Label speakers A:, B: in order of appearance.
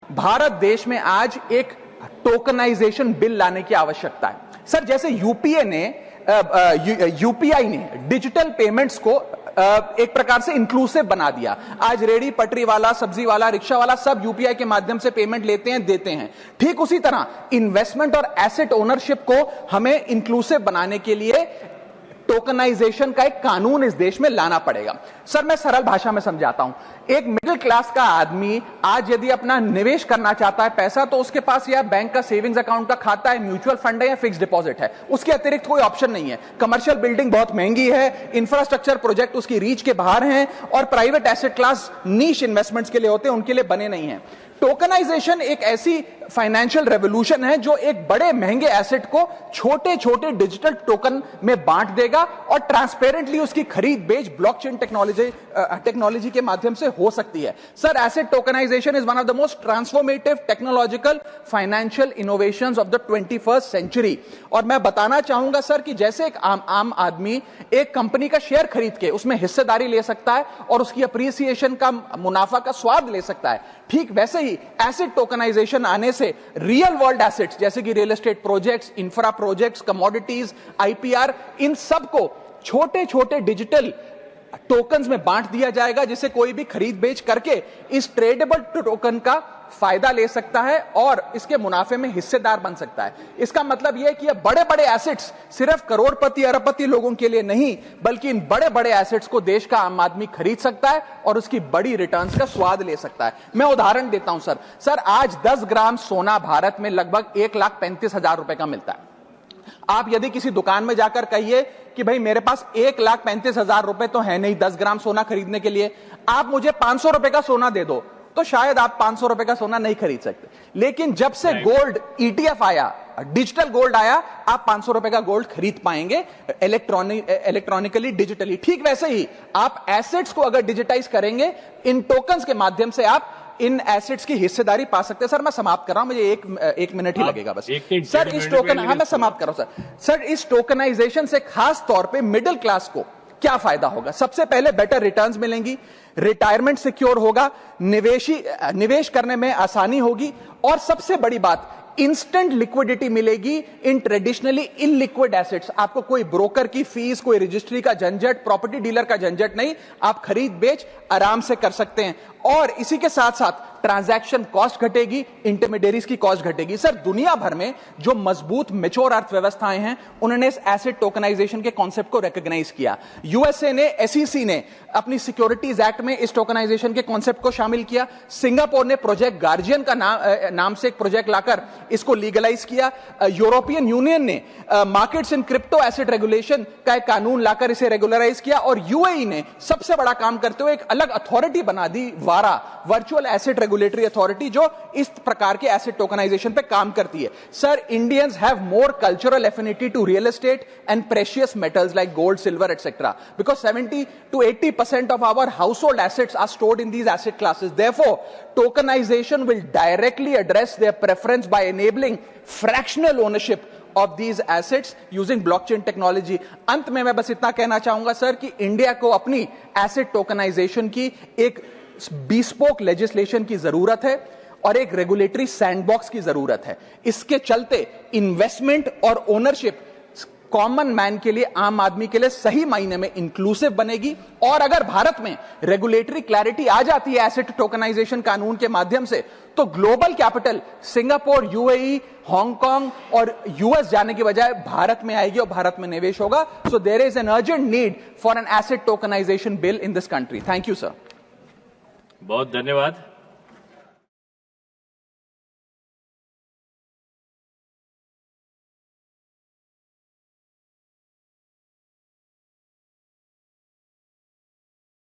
A: भारत देश में आज एक टोकनाइजेशन बिल लाने की आवश्यकता है। सर, जैसे यूपीआई ने डिजिटल पेमेंट्स को एक प्रकार से इंक्लूसिव बना दिया। आज रेडी पटरी वाला, सब्जी वाला, रिक्शा वाला सब यूपीआई के माध्यम से पेमेंट लेते हैं, देते हैं। ठीक उसी तरह इन्वेस्टमेंट और एसेट ओनरशिप को हमें इंक्लूसिव बनाने के लिए टोकनाइजेशन का एक कानून इस देश में लाना पड़ेगा। सर, मैं सरल भाषा में समझाता हूं। एक मिडिल क्लास का आदमी आज यदि अपना निवेश करना चाहता है पैसा, तो उसके पास या बैंक का सेविंग्स अकाउंट का खाता है, म्यूचुअल फंड है या फिक्स डिपॉजिट है। उसके अतिरिक्त कोई ऑप्शन नहीं है। कमर्शियल बिल्डिंग बहुत महंगी है, इंफ्रास्ट्रक्चर प्रोजेक्ट उसकी रीच के बाहर हैं, और प्राइवेट एसेट क्लास नीश इन्वेस्टमेंट्स के लिए होते हैं, उनके लिए बने नहीं है। टोकनाइजेशन एक ऐसी फाइनेंशियल रेवोल्यूशन है जो एक बड़े महंगे एसेट को छोटे छोटे डिजिटल टोकन में बांट देगा और ट्रांसपेरेंटली उसकी खरीद बेच ब्लॉकचेन टेक्नोलॉजी के माध्यम से हो सकती है। Sir, asset tokenization is one of the most transformative technological financial innovations of the 21st century. और मैं बताना चाहूंगा सर कि जैसे एक आम आदमी एक कंपनी का शेयर खरीद के उसमें हिस्सेदारी ले सकता है और उसकी अप्रिसिएशन का, मुनाफा का स्वाद ले सकता है, ठीक वैसे ही एसेट टोकनाइजेशन आने से रियल वर्ल्ड एसेट्स जैसे कि real estate projects, infra projects, commodities, IPR, इन सब को छोटे छोटे डिजिटल टोकन्स में बांट दिया जाएगा, जिसे कोई भी खरीद बेच करके इस ट्रेडेबल टोकन का फायदा ले सकता है और इसके मुनाफे में हिस्सेदार बन सकता है। इसका मतलब यह है कि ये बड़े बड़े एसेट्स सिर्फ करोड़पति अरबपति लोगों के लिए नहीं, बल्कि इन बड़े बड़े एसेट्स को देश का आम आदमी खरीद सकता है और उसकी बड़ी रिटर्न्स का स्वाद ले सकता है। मैं उदाहरण देता हूं सर, आज 10 ग्राम सोना भारत में लगभग 1,35,000 रुपए का मिलता है। आप यदि किसी दुकान में जाकर कहिए कि भाई मेरे पास 1,35,000 रुपए तो है नहीं 10 ग्राम सोना खरीदने के लिए, आप मुझे 500 रुपए का सोना दे दो, तो शायद आप 500 रुपए का सोना नहीं खरीद सकते। लेकिन जब से गोल्ड ईटीएफ आया, डिजिटल गोल्ड आया, आप 500 रुपए का गोल्ड खरीद पाएंगे इलेक्ट्रॉनिकली, डिजिटली। ठीक वैसे ही आप एसेट्स को अगर डिजिटाइज करेंगे, इन टोकन्स के माध्यम से आप इन एसेट्स की हिस्सेदारी पा सकते हैं। सर, मैं समाप्त कर रहा हूं, मुझे एक मिनट ही लगेगा बस। सर, इस टोकन, हाँ मैं समाप्त कर रहा हूं सर, इस टोकनाइजेशन से खास तौर पे मिडिल क्लास को क्या फायदा होगा? सबसे पहले बेटर रिटर्न्स मिलेंगी, रिटायरमेंट सिक्योर होगा, निवेश करने में आसानी होगी, और सबसे बड़ी बात, इंस्टेंट लिक्विडिटी मिलेगी इन ट्रेडिशनली इनलिक्विड एसेट्स। आपको कोई ब्रोकर की फीस, कोई रजिस्ट्री का झंझट, प्रॉपर्टी डीलर का झंझट नहीं, आप खरीद बेच आराम से कर सकते हैं। और इसी के साथ साथ ट्रांजैक्शन कॉस्ट घटेगी, इंटरमीडियरीज की कॉस्ट घटेगी। सर, दुनिया भर में जो मजबूत मैच्योर अर्थव्यवस्थाएं हैं, उन्होंने इस एसेट टोकनाइजेशन के कॉन्सेप्ट को रिकॉग्नाइज किया। यूएसए ने, एसईसी ने अपनी सिक्योरिटीज एक्ट में इस टोकनाइजेशन के कॉन्सेप्ट को शामिल किया। सिंगापुर ने प्रोजेक्ट गार्जियन का नाम से एक प्रोजेक्ट लाकर इसको लीगलाइज किया। यूरोपियन यूनियन ने markets in crypto asset regulation का एक कानून लाकर इसे रेगुलराइज किया। और यूएई ने सबसे बड़ा काम करते हुए एक अलग अथॉरिटी बना दी, वारा, वर्चुअल एसेट रेगुलेटरी अथॉरिटी, जो इस प्रकार के एसेट टोकनाइजेशन पे काम करती है। Sir, Indians have more cultural affinity to real estate and precious metals like gold, silver etcetera, because 70 to 80% of our household assets are stored in these asset classes. Therefore, tokenization will directly address their preference by enabling fractional ownership of these assets using blockchain technology. अंत में मैं बस इतना कहना चाहूंगा sir कि India को अपनी एसेट टोकनाइजेशन की एक bespoke लेजिस्लेशन की जरूरत है और एक रेगुलेटरी सैंडबॉक्स की जरूरत है। इसके चलते इन्वेस्टमेंट और ओनरशिप कॉमन मैन के लिए, आम आदमी के लिए सही मायने में इंक्लूसिव बनेगी। और अगर भारत में रेगुलेटरी क्लैरिटी आ जाती है एसेट टोकनाइजेशन कानून के माध्यम से, तो global capital Singapore, UAE, Hong Kong और यूएस जाने की बजाय भारत में आएगी और भारत में निवेश होगा। So there is an urgent need for an asset tokenization bill in this country. Thank you sir.
B: बहुत धन्यवाद।